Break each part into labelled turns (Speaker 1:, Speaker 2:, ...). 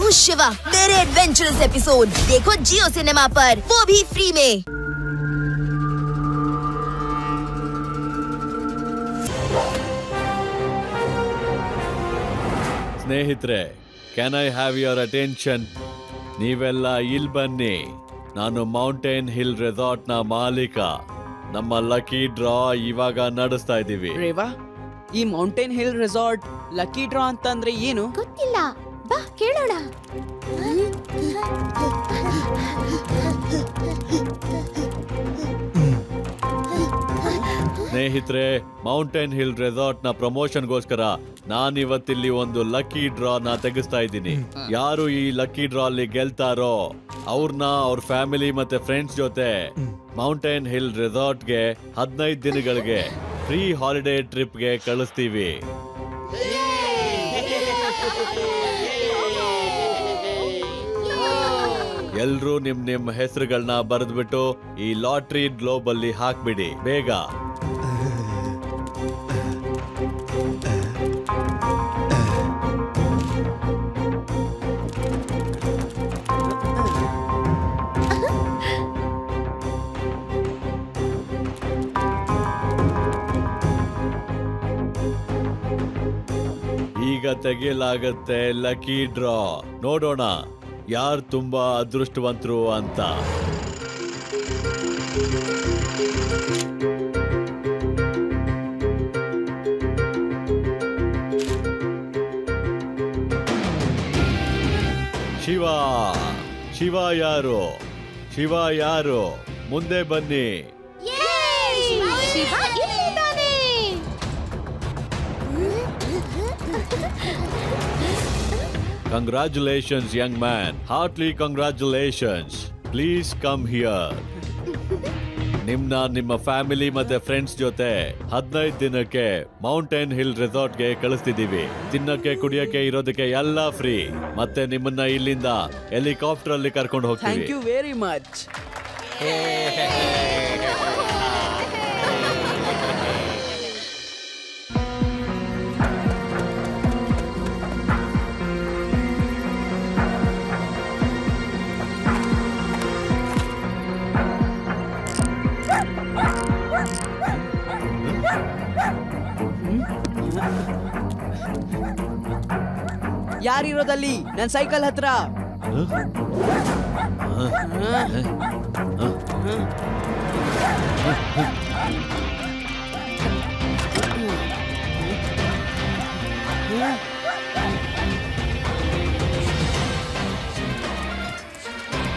Speaker 1: हूँ शिवा। मेरे adventurous episode देखो जियो सिनेमा पर, वो भी फ्री में।
Speaker 2: ಸ್ನೇಹಿತರೆ, can I have your attention? ನೀವೆಲ್ಲ ಇಲ್ಲಿ ಬನ್ನಿ. ನಾನು ಮೌಂಟೇನ್ ಹಿಲ್ ರೆಸಾರ್ಟ್ ನ ಮಾಲೀಕ. ನಮ್ಮ ಲಕ್ಕಿ ಡ್ರಾ ಇವಾಗ ನಡೆಸ್ತಾ ಇದೀವಿ.
Speaker 3: ರೇವಾ, ಈ mountain hill resort lucky draw ಅಂತಂದ್ರೆ ಏನು?
Speaker 4: ಗೊತ್ತಿಲ್ಲ, ಬಾ ಕೇಳೋಣ.
Speaker 2: ಸ್ನೇಹಿತರೆ, ಮೌಂಟೇನ್ ಹಿಲ್ ರೆಸಾರ್ಟ್ ನ ಪ್ರಮೋಷನ್ಗೋಸ್ಕರ ನಾನಿವತ್ತಿಲ್ಲಿ ಒಂದು ಲಕ್ಕಿ ಡ್ರಾ ನ ತೆಗಿಸ್ತಾ ಇದ್ದೀನಿ. ಯಾರು ಈ ಲಕ್ಕಿ ಡ್ರಾ ಅಲ್ಲಿ ಗೆಲ್ತಾರೋ ಅವ್ರನ್ನ ಅವ್ರ ಫ್ಯಾಮಿಲಿ ಮತ್ತೆ ಫ್ರೆಂಡ್ಸ್ ಜೊತೆ ಮೌಂಟೇನ್ ಹಿಲ್ ರೆಸಾರ್ಟ್ಗೆ 15 ದಿನಗಳಿಗೆ ಫ್ರೀ ಹಾಲಿಡೇ ಟ್ರಿಪ್ಗೆ ಕಳಿಸ್ತೀವಿ. ಎಲ್ರೂ ನಿಮ್ ಹೆಸರುಗಳನ್ನ ಬರೆದ್ಬಿಟ್ಟು ಈ ಲಾಟ್ರಿ ಗ್ಲೋಬ್ ಅಲ್ಲಿ ಹಾಕ್ಬಿಡಿ ಬೇಗ. ಈಗ ತೆಗೆಯಲಾಗತ್ತೆ ಲಕ್ಕಿ ಡ್ರಾ. ನೋಡೋಣ ಯಾರು ತುಂಬಾ ಅದೃಷ್ಟವಂತರು ಅಂತ. ಶಿವ ಶಿವ ಯಾರು? ಶಿವ ಯಾರು? ಮುಂದೆ ಬನ್ನಿ. Congratulations, young man. Heartily congratulations. Please come here. ನಿಮ್ಮ ಫ್ಯಾಮಿಲಿ ಮತ್ತೆ ಫ್ರೆಂಡ್ಸ್ ಜೊತೆ 15 ದಿನಕ್ಕೆ ಮೌಂಟೇನ್ ಹಿಲ್ ರೆಸಾರ್ಟ್ಗೆ ಕಳಿಸ್ತಿದ್ದೀವಿ. ತಿನ್ನಕ್ಕೆ ಕುಡಿಯಕ್ಕೆ ಇರೋದಕ್ಕೆ ಎಲ್ಲ ಫ್ರೀ. ಮತ್ತೆ ನಿಮ್ಮನ್ನ ಇಲ್ಲಿಂದ ಹೆಲಿಕಾಪ್ಟರ್ ಅಲ್ಲಿ ಕರ್ಕೊಂಡು ಹೋಗ್ತೀವಿ.
Speaker 3: Thank you very much. ಯಾರಿರೋದಲ್ಲಿ ನನ್ನ ಸೈಕಲ್ ಹತ್ರ?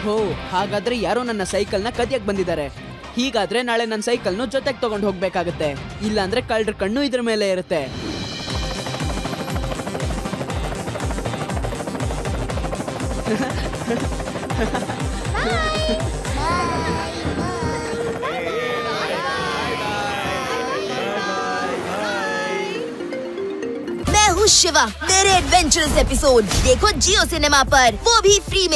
Speaker 3: ಹೋ, ಹಾಗಾದ್ರೆ ಯಾರೋ ನನ್ನ ಸೈಕಲ್ನ ಕದಿಯಕ್ ಬಂದಿದ್ದಾರೆ. ಹೀಗಾದ್ರೆ ನಾಳೆ ನನ್ನ ಸೈಕಲ್ನು ಜೊತೆಗೆ ತಗೊಂಡು ಹೋಗ್ಬೇಕಾಗತ್ತೆ. ಇಲ್ಲಾಂದ್ರೆ ಕಳ್ಳರ ಕಣ್ಣು ಇದ್ರ ಮೇಲೆ ಇರುತ್ತೆ.
Speaker 1: मैं हूँ शिवा। मेरे एडवेंचरस एपिसोड देखो जियो सिनेमा पर, वो भी फ्री में।